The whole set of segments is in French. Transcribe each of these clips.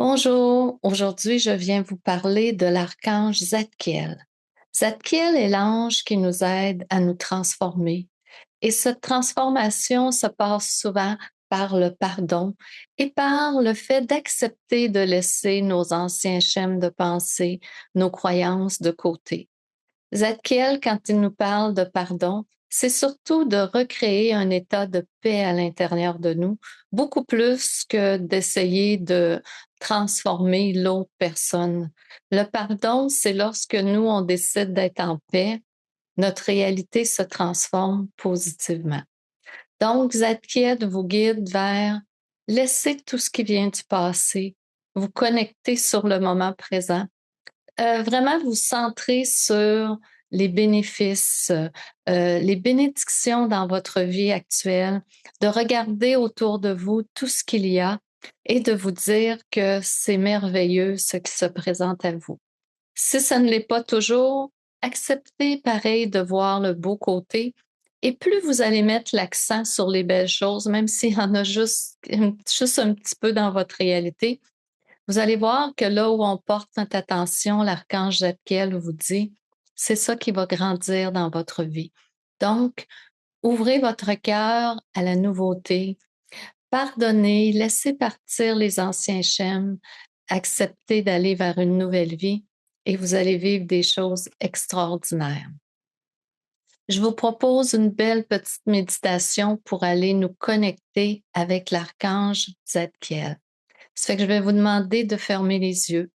Bonjour, aujourd'hui je viens vous parler de l'archange Zadkiel. Zadkiel est l'ange qui nous aide à nous transformer et cette transformation se passe souvent par le pardon et par le fait d'accepter de laisser nos anciens schèmes de pensée, nos croyances de côté. Zadkiel, quand il nous parle de pardon, c'est surtout de recréer un état de paix à l'intérieur de nous, beaucoup plus que d'essayer de transformer l'autre personne. Le pardon, c'est lorsque nous, on décide d'être en paix, notre réalité se transforme positivement. Donc, Zadkiel vous guide vers laisser tout ce qui vient du passé, vous connecter sur le moment présent, vraiment vous centrer sur les bénéfices, les bénédictions dans votre vie actuelle, de regarder autour de vous tout ce qu'il y a et de vous dire que c'est merveilleux ce qui se présente à vous. Si ça ne l'est pas toujours, acceptez pareil de voir le beau côté et plus vous allez mettre l'accent sur les belles choses, même s'il y en a juste un petit peu dans votre réalité, vous allez voir que là où on porte notre attention, l'archange Zadkiel vous dit, c'est ça qui va grandir dans votre vie. Donc, ouvrez votre cœur à la nouveauté, pardonnez, laissez partir les anciens schèmes, acceptez d'aller vers une nouvelle vie et vous allez vivre des choses extraordinaires. Je vous propose une belle petite méditation pour aller nous connecter avec l'archange Zadkiel. Ça fait que je vais vous demander de fermer les yeux.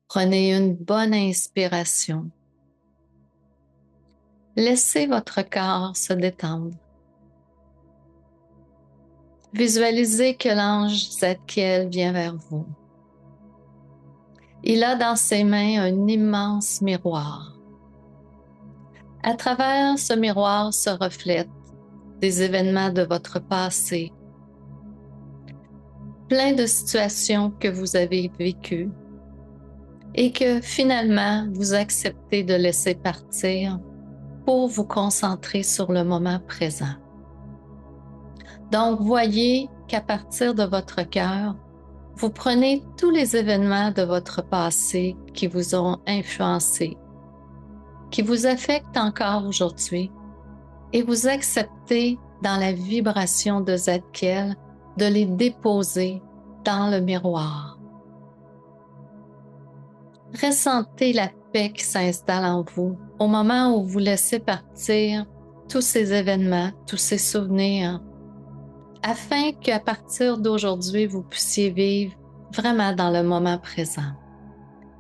Prenez une bonne inspiration. Laissez votre corps se détendre. Visualisez que l'ange Zadkiel vient vers vous. Il a dans ses mains un immense miroir. À travers ce miroir se reflètent des événements de votre passé, plein de situations que vous avez vécues et que finalement vous acceptez de laisser partir pour vous concentrer sur le moment présent. Donc, voyez qu'à partir de votre cœur, vous prenez tous les événements de votre passé qui vous ont influencé, qui vous affectent encore aujourd'hui, et vous acceptez dans la vibration de Zadkiel de les déposer dans le miroir. Ressentez la paix qui s'installe en vous au moment où vous laissez partir tous ces événements, tous ces souvenirs, afin qu'à partir d'aujourd'hui, vous puissiez vivre vraiment dans le moment présent.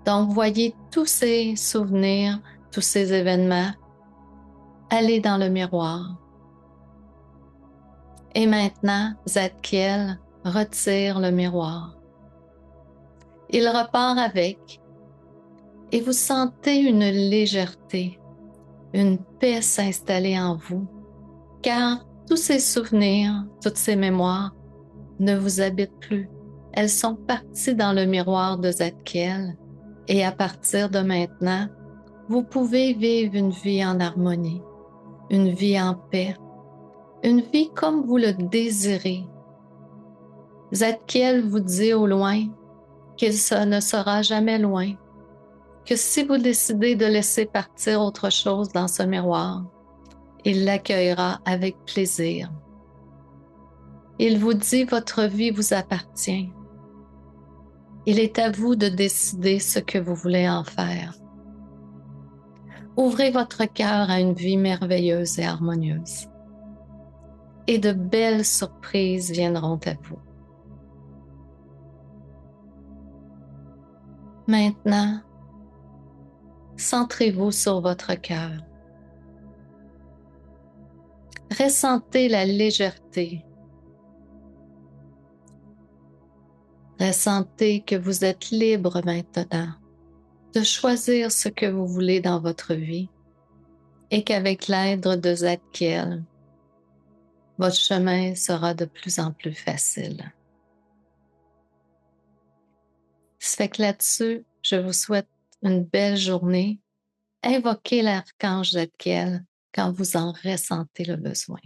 Donc, voyez tous ces souvenirs, tous ces événements aller dans le miroir. Et maintenant, Zadkiel retire le miroir. Il repart avec et vous sentez une légèreté, une paix s'installer en vous, car tous ces souvenirs, toutes ces mémoires ne vous habitent plus. Elles sont parties dans le miroir de Zadkiel et à partir de maintenant, vous pouvez vivre une vie en harmonie, une vie en paix, une vie comme vous le désirez. Zadkiel vous dit au loin qu'il ne sera jamais loin, que si vous décidez de laisser partir autre chose dans ce miroir, il l'accueillera avec plaisir. Il vous dit votre vie vous appartient. Il est à vous de décider ce que vous voulez en faire. Ouvrez votre cœur à une vie merveilleuse et harmonieuse. Et de belles surprises viendront à vous. Maintenant, centrez-vous sur votre cœur. Ressentez la légèreté. Ressentez que vous êtes libre maintenant de choisir ce que vous voulez dans votre vie et qu'avec l'aide de Zadkiel, votre chemin sera de plus en plus facile. Ça fait que là-dessus, je vous souhaite une belle journée. Invoquez l'archange Zadkiel quand vous en ressentez le besoin.